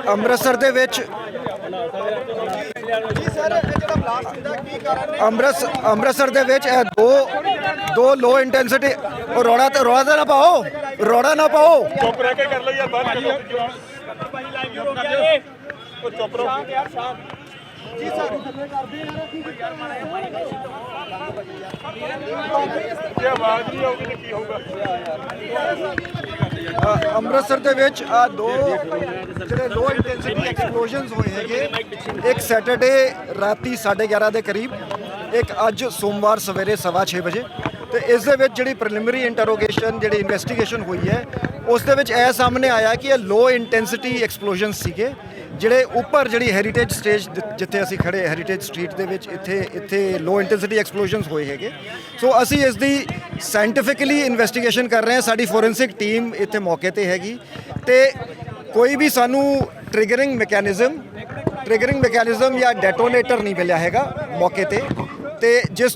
ਅੰਮ੍ਰਿਤਸਰ ਦੇ ਵਿੱਚ ਅੰਮ੍ਰਿਤਸਰ ਦੇ ਵਿੱਚ ਇਹ ਦੋ ਲੋ ਇੰਟੈਂਸਿਟੀ ਰੌਲਾ ਤਾਂ ਨਾ ਪਾਓ, ਰੌਲਾ ਨਾ ਪਾਓ। ਚੁੱਪ ਰਹਿ ਕੇ ਕਰ ਲਓ ਯਾਰ, ਬਾਹਰ ਚੁੱਪ ਰਹੋ ਜੀ ਸਰ। ਜੇ ਆਵਾਜ਼ ਨਹੀਂ ਆਉਗੀ ਤਾਂ ਕੀ ਹੋਊਗਾ? ਅੰਮ੍ਰਿਤਸਰ ਦੇ ਵਿੱਚ ਆ ਦੋ ਜਿਹੜੇ ਲੋ ਇੰਟੈਂਸਿਟੀ ਐਕਸਪਲੋਜ਼ਨਸ ਹੋਏ ਹੈਗੇ, ਇੱਕ ਸੈਟਰਡੇ ਰਾਤੀ 11:30 ਦੇ ਕਰੀਬ, ਇੱਕ ਅੱਜ ਸੋਮਵਾਰ ਸਵੇਰੇ 6:15 ਵਜੇ। ਤੇ ਇਸ ਦੇ ਵਿੱਚ ਜਿਹੜੀ ਪ੍ਰੀਲਿਮਿਨਰੀ ਇੰਟਰੋਗੇਸ਼ਨ ਜਿਹੜੀ ਇਨਵੈਸਟੀਗੇਸ਼ਨ ਹੋਈ ਹੈ ਉਸ ਦੇ ਵਿੱਚ ਇਹ ਸਾਹਮਣੇ ਆਇਆ ਕਿ ਇਹ ਲੋ ਇੰਟੈਂਸਿਟੀ ਐਕਸਪਲੋਜ਼ਨ ਸੀਗੇ ਜਿਹੜੇ ਉੱਪਰ ਜਿਹੜੀ ਹੈਰੀਟੇਜ ਸਟੇਜ ਜਿੱਥੇ ਅਸੀਂ ਖੜੇ ਹੈਰੀਟੇਜ ਸਟਰੀਟ ਦੇ ਵਿੱਚ ਇੱਥੇ ਲੋ ਇੰਟੈਂਸਿਟੀ ਐਕਸਪਲੋਜ਼ਨਸ ਹੋਏ ਹੈਗੇ। ਸੋ ਅਸੀਂ ਇਸ ਦੀ ਸਾਇੰਟੀਫਿਕਲੀ ਇਨਵੈਸਟੀਗੇਸ਼ਨ ਕਰ ਰਹੇ ਹਾਂ, ਸਾਡੀ ਫੋਰੈਂਸਿਕ ਟੀਮ ਇੱਥੇ ਮੌਕੇ ਤੇ ਹੈਗੀ ਤੇ ਕੋਈ ਵੀ ਸਾਨੂੰ ਟ੍ਰਿਗਰਿੰਗ ਮੈਕੈਨਿਜ਼ਮ ਜਾਂ ਡੈਟੋਨੇਟਰ ਨਹੀਂ ਮਿਲਿਆ ਹੈਗਾ ਮੌਕੇ ਤੇ ਜਿਸ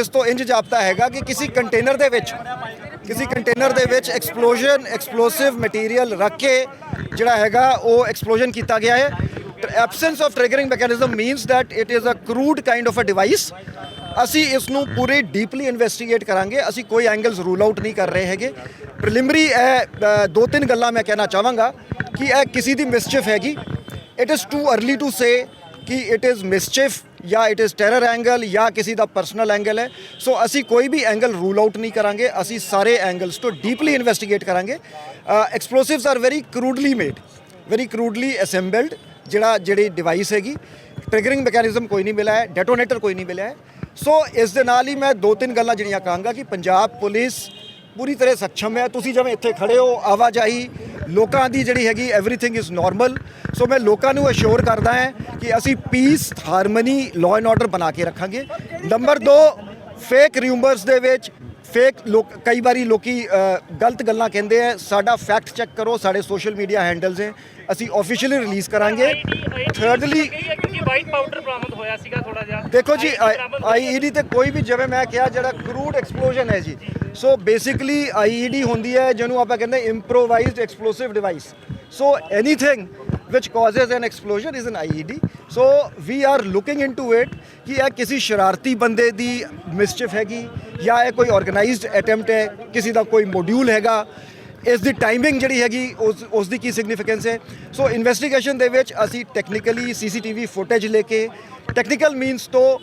ਤੋਂ ਇੰਜ ਜਾਪਦਾ ਹੈਗਾ ਕਿ ਕਿਸੇ ਕੰਟੇਨਰ ਦੇ ਵਿੱਚ ਐਕਸਪਲੋਸਿਵ ਮਟੀਰੀਅਲ ਰੱਖ ਕੇ ਜਿਹੜਾ ਹੈਗਾ ਉਹ ਐਕਸਪਲੋਜ਼ਨ ਕੀਤਾ ਗਿਆ ਹੈ। Absence of triggering mechanism means that it is a crude kind of a device. ਅਸੀਂ ਇਸ ਨੂੰ ਪੂਰੇ ਡੀਪਲੀ ਇਨਵੈਸਟੀਗੇਟ ਕਰਾਂਗੇ, ਅਸੀਂ ਕੋਈ ਐਂਗਲਸ ਰੂਲ ਆਊਟ ਨਹੀਂ ਕਰ ਰਹੇ ਹੈਗੇ। ਪ੍ਰੀਲਿਮਿਨਰੀ ਇਹ 2-3 ਗੱਲਾਂ ਮੈਂ ਕਹਿਣਾ ਚਾਹਾਂਗਾ ਕਿ ਇਹ ਕਿਸੇ ਦੀ ਮਿਸਚਿਫ ਹੈਗੀ। It is too early to say ਕਿ ਇਟ ਇਜ਼ ਮਿਸਚਿਫ ਜਾਂ ਇਟ ਇਜ਼ ਟੈਰਰ ਐਂਗਲ ਜਾਂ ਕਿਸੇ ਦਾ ਪਰਸਨਲ ਐਂਗਲ ਹੈ। ਸੋ ਅਸੀਂ ਕੋਈ ਵੀ ਐਂਗਲ ਰੂਲ ਆਊਟ ਨਹੀਂ ਕਰਾਂਗੇ, ਅਸੀਂ ਸਾਰੇ ਐਂਗਲਸ ਤੋਂ ਡੀਪਲੀ ਇਨਵੈਸਟੀਗੇਟ ਕਰਾਂਗੇ। ਐਕਸਪਲੋਸਿਵਸ ਆਰ ਵੈਰੀ ਕਰੂਡਲੀ ਅਸੈਂਬਲਡ ਜਿਹੜੀ ਡਿਵਾਈਸ ਹੈਗੀ। ਟ੍ਰਿਗਰਿੰਗ ਮੈਕੈਨਿਜ਼ਮ ਕੋਈ ਨਹੀਂ ਮਿਲਿਆ ਹੈ, ਡੈਟੋਨੇਟਰ ਕੋਈ ਨਹੀਂ ਮਿਲਿਆ ਹੈ। ਸੋ ਇਸ ਦੇ ਨਾਲ ਹੀ ਮੈਂ 2-3 ਗੱਲਾਂ ਜਿਹੜੀਆਂ ਕਹਾਂਗਾ ਕਿ ਪੰਜਾਬ ਪੁਲਿਸ ਪੂਰੀ ਤਰ੍ਹਾਂ ਸક્ષਮ ਹੈ। ਤੁਸੀਂ ਜਿਵੇਂ ਇੱਥੇ ਖੜੇ ਹੋ, ਆਵਾਜਾਈ ਲੋਕਾਂ ਦੀ ਜਿਹੜੀ ਹੈਗੀ ਐਵਰੀਥਿੰਗ ਇਜ਼ ਨਾਰਮਲ। ਸੋ ਮੈਂ ਲੋਕਾਂ ਨੂੰ ਅਸ਼ੋਰ ਕਰਦਾ ਹਾਂ ਕਿ ਅਸੀਂ piece, harmony, law and order ਬਣਾ ਕੇ ਰੱਖਾਂਗੇ। ਨੰਬਰ 2, ਫੇਕ ਰਿਊਮਰਸ ਦੇ ਵਿੱਚ ਕਈ ਵਾਰੀ ਲੋਕੀ ਗਲਤ ਗੱਲਾਂ ਕਹਿੰਦੇ ਆ, ਸਾਡਾ ਫੈਕਟ ਚੈੱਕ ਕਰੋ, ਸਾਡੇ ਸੋਸ਼ਲ ਮੀਡੀਆ ਹੈਂਡਲਸ ਹੈ, ਅਸੀਂ ਆਫੀਸ਼ੀਅਲੀ ਰਿਲੀਜ਼ ਕਰਾਂਗੇ। ਥਰਡਲੀ ਵਾਈਟ ਪਾਊਡਰ ਬਰਾਮਦ ਹੋਇਆ ਸੀਗਾ ਥੋੜਾ ਜਿਹਾ। ਦੇਖੋ ਜੀ ਆਈਈਡੀ ਤੇ ਕੋਈ ਵੀ ਜਿਵੇਂ ਮੈਂ ਕਿਹਾ ਜਿਹੜਾ ਕਰੂਡ ਐਕਸਪਲੋਜ਼ਨ ਹੈ ਜੀ। ਸੋ ਬੇਸਿਕਲੀ ਆਈਈਡੀ ਹੁੰਦੀ ਹੈ ਜਿਹਨੂੰ ਆਪਾਂ ਕਹਿੰਦੇ improvised explosive device. So anything which causes an explosion is an IED. So we are looking into it ਕਿ ਇਹ ਕਿਸੇ ਸ਼ਰਾਰਤੀ ਬੰਦੇ ਦੀ ਮਿਸਚਿਫ ਹੈਗੀ ਜਾਂ ਇਹ ਕੋਈ ਆਰਗੇਨਾਈਜ਼ਡ ਅਟੈਂਪਟ ਹੈ, ਕਿਸੇ ਦਾ ਕੋਈ ਮੋਡਿਊਲ ਹੈਗਾ, ਇਸ ਦੀ ਟਾਈਮਿੰਗ ਜਿਹੜੀ ਹੈਗੀ ਉਸ ਦੀ ਕੀ ਸਿਗਨੀਫੀਕੈਂਸ ਹੈ। ਸੋ ਇਨਵੈਸਟੀਗੇਸ਼ਨ ਦੇ ਵਿੱਚ ਅਸੀਂ ਟੈਕਨੀਕਲੀ CCTV ਫੁਟੇਜ ਲੈ ਕੇ ਟੈਕਨੀਕਲ ਮੀਨਸ ਤੋਂ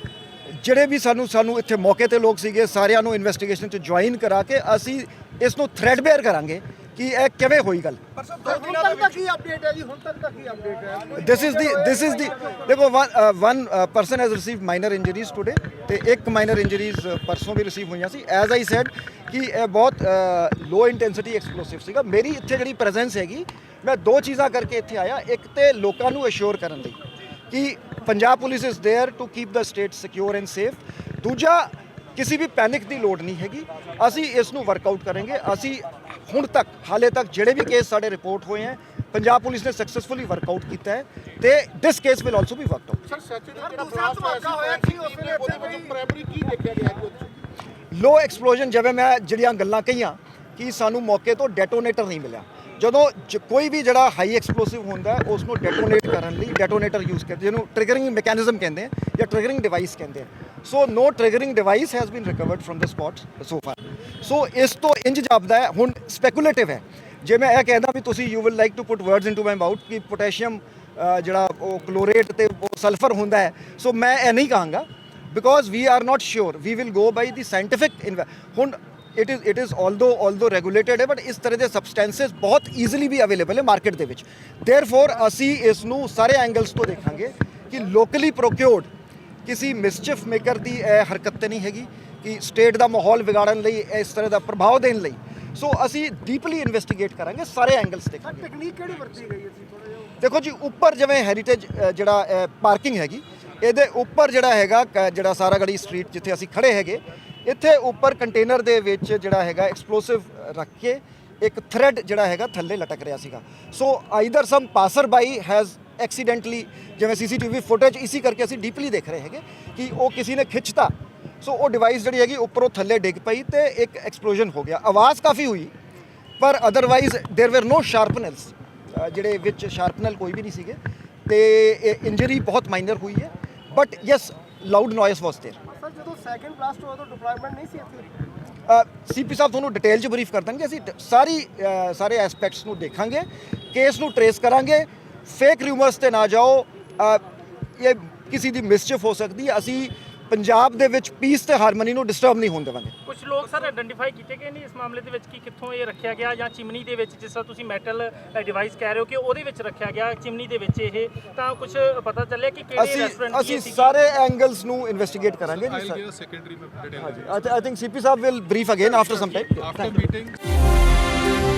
ਜਿਹੜੇ ਵੀ ਸਾਨੂੰ ਇੱਥੇ ਮੌਕੇ ਤੇ ਲੋਕ ਸੀਗੇ ਸਾਰਿਆਂ ਨੂੰ ਇਨਵੈਸਟੀਗੇਸ਼ਨ 'ਚ ਜੁਆਇਨ ਕਰਾ ਕੇ ਅਸੀਂ ਇਸ ਨੂੰ ਥ੍ਰੈਡ ਬੇਅਰ ਕਰਾਂਗੇ ਕਿ ਇਹ ਕਿਵੇਂ ਹੋਈ ਗੱਲ। ਦਿਸ ਇਜ਼ ਦੀ ਦੇਖੋ one person has received minor injuries today ਤੇ ਇੱਕ ਮਾਈਨਰ ਇੰਜਰੀਜ਼ ਪਰਸੋਂ ਵੀ ਰਿਸੀਵ ਹੋਈਆਂ ਸੀ। ਐਜ਼ ਆਈ ਸੈਡ ਕਿ ਇਹ ਬਹੁਤ ਲੋ ਇੰਟੈਂਸਿਟੀ ਐਕਸਪਲੋਸਿਵ ਸੀਗਾ। ਮੇਰੀ ਇੱਥੇ ਜਿਹੜੀ ਪ੍ਰੈਜ਼ੈਂਸ ਹੈਗੀ, ਮੈਂ 2 ਚੀਜ਼ਾਂ ਕਰਕੇ ਇੱਥੇ ਆਇਆ। ਇੱਕ ਤੇ ਲੋਕਾਂ ਨੂੰ ਅਸ਼ੋਰ ਕਰਨ ਲਈ ਕਿ Punjab police is there to keep the state secure and safe. ਦੂਜਾ, ਕਿਸੇ ਵੀ ਪੈਨਿਕ ਦੀ ਲੋੜ ਨਹੀਂ ਹੈਗੀ, ਅਸੀਂ ਇਸ ਨੂੰ ਵਰਕਆਊਟ ਕਰਾਂਗੇ। ਅਸੀਂ ਹੁਣ ਤੱਕ ਹਾਲੇ ਤੱਕ ਜਿਹੜੇ ਵੀ ਕੇਸ ਸਾਡੇ ਰਿਪੋਰਟ ਹੋਏ ਹੈ ਪੰਜਾਬ ਪੁਲਿਸ ਨੇ ਸਕਸੈਸਫੁਲੀ ਵਰਕਆਊਟ ਕੀਤਾ ਹੈ ਤੇ this case will also be worked out. Low explosion ਜਿਵੇਂ ਮੈਂ ਜਿਹੜੀਆਂ ਗੱਲਾਂ ਕਹੀਆਂ ਕਿ ਸਾਨੂੰ ਮੌਕੇ ਤੋਂ ਡੈਟੋਨੇਟਰ ਨਹੀਂ ਮਿਲਿਆ। ਜਦੋਂ ਕੋਈ ਵੀ ਜਿਹੜਾ ਹਾਈ ਐਕਸਪਲੋਸਿਵ ਹੁੰਦਾ ਉਸ ਨੂੰ ਡੈਟੋਨੇਟ ਕਰਨ ਲਈ ਡੈਟੋਨੇਟਰ ਯੂਜ਼ ਕਰਦੇ, ਜਿਹਨੂੰ ਟ੍ਰਿਗਰਿੰਗ ਮੈਕੈਨਿਜ਼ਮ ਕਹਿੰਦੇ ਆ ਜਾਂ ਟ੍ਰਿਗਰਿੰਗ ਡਿਵਾਈਸ ਕਹਿੰਦੇ ਆ। So no triggering device has been recovered from the spot so far. So ਇਸ ਤੋਂ ਇੰਜ ਜਾਪਦਾ ਹੈ, ਹੁਣ ਸਪੈਕੂਲੇਟਿਵ ਹੈ। ਜੇ ਮੈਂ ਇਹ ਕਹਿੰਦਾ ਵੀ ਤੁਸੀਂ you will like to put words into my mouth ਕਿ ਪੋਟੈਸ਼ੀਅਮ ਜਿਹੜਾ ਉਹ ਕਲੋਰੇਟ ਤੇ ਉਹ ਸਲਫਰ ਹੁੰਦਾ ਹੈ, ਸੋ ਮੈਂ ਇਹ ਨਹੀਂ ਕਹਾਂਗਾ because we are not sure. We will go by the scientific. ਹੁਣ it is although regulated ਹੈ, ਬਟ ਇਸ ਤਰ੍ਹਾਂ ਦੇ ਸਬਸਟੈਂਸਸ ਬਹੁਤ ਈਜ਼ੀਲੀ ਵੀ ਅਵੇਲੇਬਲ ਹੈ ਮਾਰਕੀਟ ਦੇ ਵਿੱਚ। ਦੇਅਰਫੋਰ ਅਸੀਂ ਇਸ ਨੂੰ ਸਾਰੇ ਐਂਗਲਸ ਤੋਂ ਦੇਖਾਂਗੇ ਕਿ ਲੋਕਲੀ ਪ੍ਰੋਕਿਓਰਡ ਕਿਸੇ ਮਿਸਚਿਫ ਮੇਕਰ ਦੀ ਇਹ ਹਰਕਤ ਤੇ ਨਹੀਂ ਹੈਗੀ ਕਿ ਸਟੇਟ ਦਾ ਮਾਹੌਲ ਵਿਗਾੜਨ ਲਈ, ਇਸ ਤਰ੍ਹਾਂ ਦਾ ਪ੍ਰਭਾਵ ਦੇਣ ਲਈ। ਸੋ ਅਸੀਂ ਡੀਪਲੀ ਇਨਵੈਸਟੀਗੇਟ ਕਰਾਂਗੇ, ਸਾਰੇ ਐਂਗਲਸ ਦੇਖਾਂਗੇ। ਟੈਕਨੀਕ ਕਿਹੜੀ ਵਰਤੀ ਗਈ ਸੀ? ਦੇਖੋ ਜੀ ਉੱਪਰ ਜਿਵੇਂ ਹੈਰੀਟੇਜ ਜਿਹੜਾ ਪਾਰਕਿੰਗ ਹੈਗੀ, ਇਹਦੇ ਉੱਪਰ ਜਿਹੜਾ ਹੈਗਾ ਜਿਹੜਾ ਸਾਰਾਗੜੀ ਸਟਰੀਟ ਜਿੱਥੇ ਅਸੀਂ ਖੜੇ ਹੈਗੇ, ਇੱਥੇ ਉੱਪਰ ਕੰਟੇਨਰ ਦੇ ਵਿੱਚ ਜਿਹੜਾ ਹੈਗਾ ਐਕਸਪਲੋਸਿਵ ਰੱਖ ਕੇ ਇੱਕ ਥ੍ਰੈਡ ਜਿਹੜਾ ਹੈਗਾ ਥੱਲੇ ਲਟਕ ਰਿਹਾ ਸੀਗਾ। So either some passer by has accidentally ਜਿਵੇਂ ਸੀਸੀਟੀਵੀ ਫੁਟੇਜ ਇਸੀ ਕਰਕੇ ਅਸੀਂ ਡੀਪਲੀ ਦੇਖ ਰਹੇ ਹੈਗੇ ਕਿ ਉਹ ਕਿਸੇ ਨੇ ਖਿੱਚਤਾ ਸੋ ਉਹ ਡਿਵਾਈਸ ਜਿਹੜੀ ਹੈਗੀ ਉੱਪਰੋਂ ਥੱਲੇ ਡਿੱਗ ਪਈ ਤੇ ਇੱਕ ਐਕਸਪਲੋਜਨ ਹੋ ਗਿਆ ਆਵਾਜ਼ ਕਾਫੀ ਹੋਈ ਪਰ ਅਦਰਵਾਈਜ਼ देयर वर नो ਸ਼ਾਰਪਨਰਸ ਜਿਹੜੇ ਵਿੱਚ ਸ਼ਾਰਪਨਰ ਕੋਈ ਵੀ ਨਹੀਂ ਸੀਗੇ ਤੇ ਇੰਜਰੀ ਬਹੁਤ ਮਾਈਨਰ ਹੋਈ ਹੈ but yes loud noise was there sir ਜਦੋਂ ਸੈਕੰਡ ਬਲਾਸਟ ਹੋਇਆ ਤਾਂ ਡਿਪਲੋਇਮੈਂਟ ਨਹੀਂ ਸੀ ਇੱਥੇ ਸੀਪੀ ਸਾਹਿਬ ਤੁਹਾਨੂੰ ਡਿਟੇਲ 'ਚ ਬਰੀਫ ਕਰ ਦੇਣਗੇ ਅਸੀਂ ਸਾਰੇ ਐਸਪੈਕਟਸ ਨੂੰ ਦੇਖਾਂਗੇ ਕੇਸ ਨੂੰ ਟਰੇਸ ਕਰਾਂਗੇ ਫੇਕ ਰਿਊਮਰਸ ਤੇ ਨਾ ਜਾਓ ਇਹ ਕਿਸੇ ਦੀ ਮਿਸਚੀਫ ਹੋ ਸਕਦੀ ਹੈ ਅਸੀਂ ਪੰਜਾਬ ਦੇ ਵਿੱਚ ਪੀਸ ਤੇ ਹਾਰਮਨੀ ਨੂੰ ਡਿਸਟਰਬ ਨਹੀਂ ਹੋਣ ਦੇਵਾਂਗੇ ਕੁਝ ਲੋਕ ਸਰ ਆਇਡੈਂਟੀਫਾਈ ਕੀਤੇ ਗਏ ਨੇ ਇਸ ਮਾਮਲੇ ਦੇ ਵਿੱਚ ਕਿ ਕਿੱਥੋਂ ਇਹ ਰੱਖਿਆ ਗਿਆ ਜਾਂ ਚਿਮਨੀ ਦੇ ਵਿੱਚ ਜਿਸ ਤਰ੍ਹਾਂ ਤੁਸੀਂ ਮੈਟਲ ਡਿਵਾਈਸ ਕਹਿ ਰਹੇ ਹੋ ਕਿ ਉਹਦੇ ਵਿੱਚ ਰੱਖਿਆ ਗਿਆ ਚਿਮਨੀ ਦੇ ਵਿੱਚ ਇਹ ਤਾਂ ਕੁਝ ਪਤਾ ਚੱਲਿਆ ਕਿ ਕਿਹੜੇ ਰੈਸਟੋਰੈਂਟ ਅਸੀਂ ਸਾਰੇ ਐਂਗਲਸ ਨੂੰ ਇਨਵੈਸਟੀਗੇਟ ਕਰਾਂਗੇ ਜੀ ਸਰ secondary में detail ਹਾਂਜੀ I think CP Sahib will brief again after some time after meeting